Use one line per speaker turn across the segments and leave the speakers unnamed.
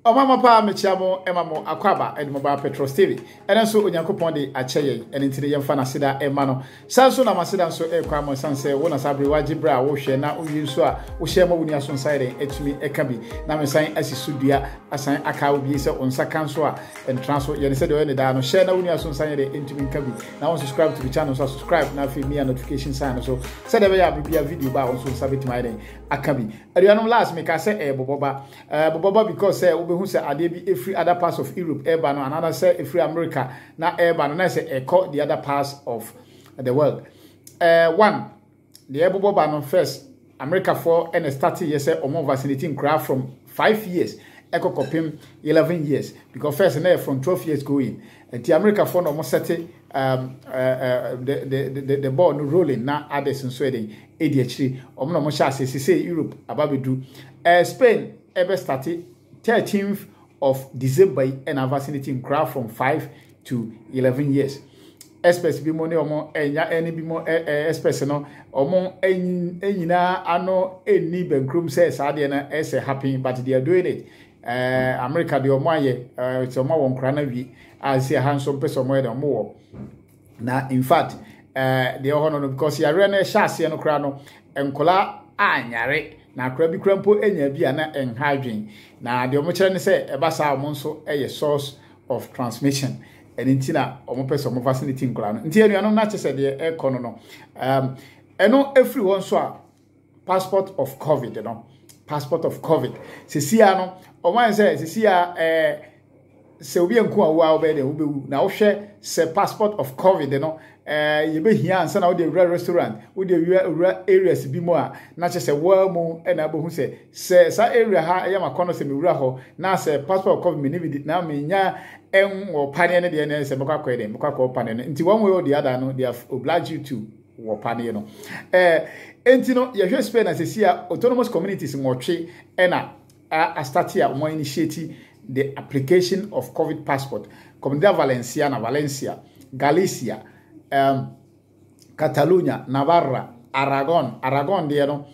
Omama pa mechiamo emamo akwaba edmoba Petro TV ene so onyankopon de acheye ene ntire yemfa na seda ema no sanso na maseda so ekwa mo sanse wona sabre wagibra wo hwe na oyi nso a wo hye ma woni aso nsaire etumi ekabi na mesan asisudua asan aka obi se onsa kanso a entranso ye ne se de we ne da no hye na woni aso nsaire etumi ekabi na won subscribe to the channel so subscribe na fi me notification sign so se de be ya bibia video ba won so sabeti mai den akabi aduanom last me ka se boboba because who say ade bi every other parts of Europe eba no another say every America na eba no na say call the other parts of the world. One the eboboba no first America for and started yes say omo vaccinating crowd from 5 years echo kopim 11 years because first na from 12 years going and the America for no set the ball no rolling na others in Sweden ADHD omo no mo sha say Europe ababedu Spain ever started 13th of December and a vaccinating crowd from 5 to 11 years. Especially be money omo enya any be more especially no omo enyina ano eni benkrum says ade na is happy but they are doing it. America the omo aye it's omo won kra na wi as say handsome person omo e omo wo. Na in fact the ohono because ya re na sha ase no kra no enkola anyare na akra bi krampo enya bi na enhadwen na de omo kire ne se ebasa omo nso eye source of transmission enti na omo pese omo facility nkora no enti anuano na chese de ekono no eno every one so a passport of covid no passport of covid sesia no omo an se sesia se obi enku awo a obe de obewu na wo hwe se passport of covid no ye be hia ansa na wo de restaurant wo de areas bi mo a na che se wa mu e na bohu se sa area ha ya makono se me wura ho na se passport of covid me ni na me nya wo pane ne de ne se mekwa kwa de mekwa kwa pane ne nti one way or the other no they have obliged you to wo pane no enti no ye hwe Spain na se sia autonomous communities ngotwe e na a start here mo initiate the application of COVID passport. Comunidad Valencia, Galicia, Catalonia, Navarra, Aragon, there no,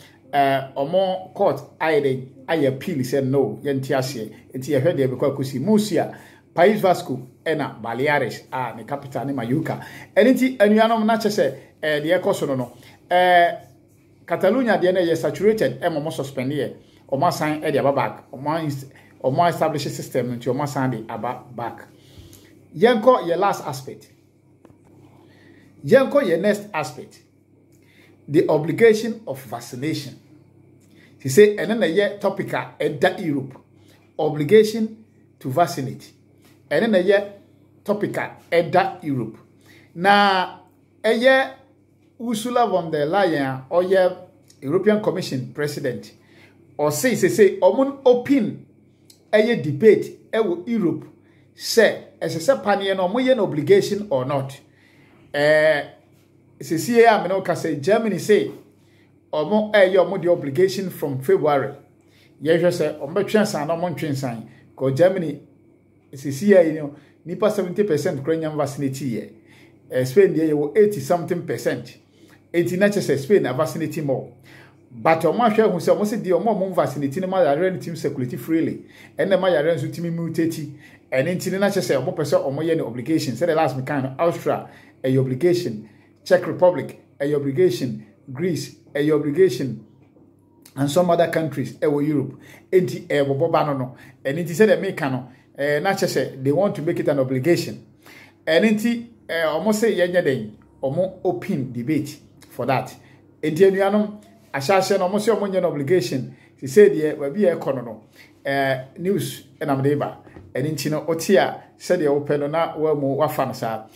omo court I appeal said no, yentiasie, enti ye heard there because kusi Murcia, País Vasco, ena Baleares, the capital ni Mallorca. Enti enuanom na chese the ekoso no. Catalonia there na ye saturated, omo suspend here, omo sign e dey back, or more established system into your Sunday about back. Yanko your last aspect. Yanko your next aspect. The obligation of vaccination. He say and then the topical at that Europe. Obligation to vaccinate. And then the topical at that Europe. Now a year Ursula von der Leyen or your European Commission President or say omun open a debate ewo Europe say as a panier no mo yen obligation or not see here me no ka say Germany say omo omo the obligation from February ye hwe say omo twensan no mo twensan ko Germany see here you know nipa 70% Ukrainian vaccinate here Spain there you 80 something percent 89% Spain are vaccinating more. But omo ahwe hu se omo se di omo vaccinate ni ma yare ni team circulate freely and ma yare nso team mutate and enti na che se omo pese omo ye ni obligation say the last me kind Austria a obligation, Czech Republic a obligation, Greece a obligation and some other countries Europe enti bobo no and enti say the me kan na che se they want to make it an obligation and enti omo say ye nya den omo open debate for that enti anuanom Ashashe no mo se omonye no obligation she said ye we be ekono no news enam deba eni nti no otia said ye open no na wa mu wafa no sa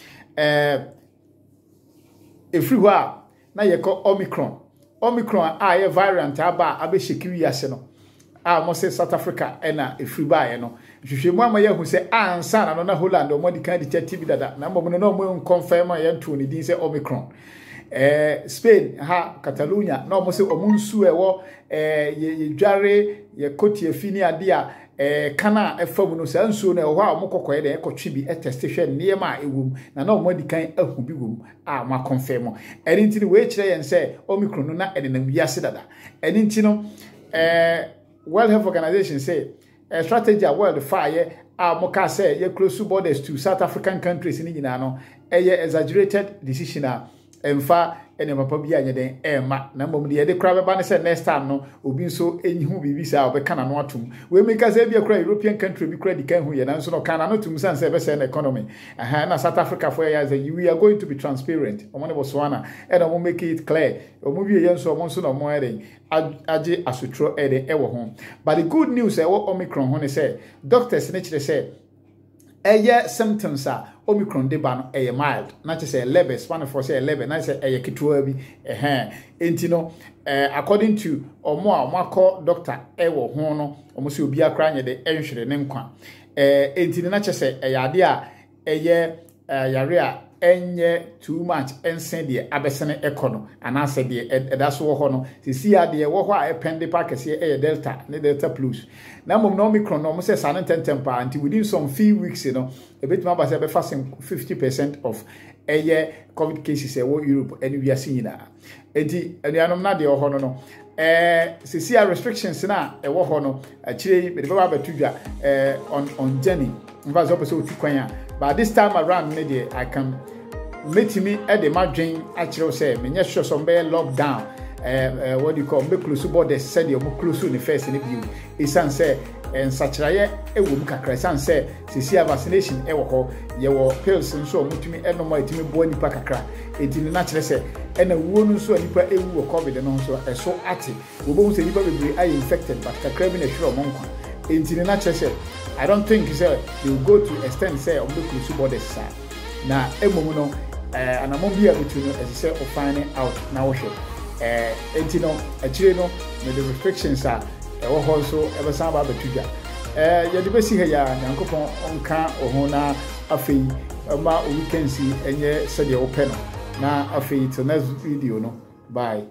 everywhere na ye call omicron a ye variant aba abeshekiri ase no a mo se South Africa ena everywhere no hwehwemu amaye hu se ansa na no na Holland o mo di kan di TV dada na mo no mo confirm ye nto ni din se omicron Spain ha Catalonia na omo se omunsu ewo ye dware ye koti afini ade a kana efam no sa nsuo na ewo a omo kokoye de ekotwe bi test hwe niema ewum na omo di kan ahu bi wum a ma confirm eni ntini we kire yen se omicron no na ede na wiase dada eni ntino World Health Organization say strategy a world fire moka say ye close borders to South African countries ni nyina no exaggerated decision emfa ene papa bi anye den ema na mbom de de kra beba ne say next time no obi nso enyihu bibi sa obeka na no atum we make say bi kra European country bi kra di kan hu ye na nso no kan na no tum san say be say na economy na South Africa for years we are going to be transparent omo ne Botswana and omo make it clear omo bi ye nso omo nso no mo ere age asotro ere ewo ho. But the good news e wo Omicron ho ne say doctors ne kire say symptoms are Omicron de ba no mild na che say level span for say level na say ketewa bi no according to omo doctor ewo ho no omo se obi akra nye de enhwere ne nkwa na che say ade a yare a enye too much ense de abesene ekono ana se de edaso wo ho no sisi ade wo ho a epende pakese delta ne delta plus na mom no Omicron no mo se sanen tempa until within some few weeks you know a bit ma ba se be fasting 50% of COVID cases wo Europe and we are seeing that enti anuanom na de wo ho no sisi restrictions na wo ho no akire be ba batudwa on journey mva so person otu kwan a but this time around me I can meet me at the margin actually say me sure some be lockdown what do you call me close borders said you close in the first in the view is say and such a wom kakra san say sisi vaccination e wo ho ye wo pills nso mutumi e no mo etimi bo nipa kakra etini na kire say e na wuo nso nipa ewu wo covid no nso e so ate wo bo se nipa bebre are infected but kakra bi na hwere mo nkwa etini na kire say I don't think say they will go to extend say on the close borders sa na emom no anamon bia between no as say of finding out na wo hwe etino akire no the restrictions are wo ho so ebe san ba betudwa ye de besi ha ya nyankopon onka oho na afei ma weekend si enye sede wo pe no na afei to next video no bye.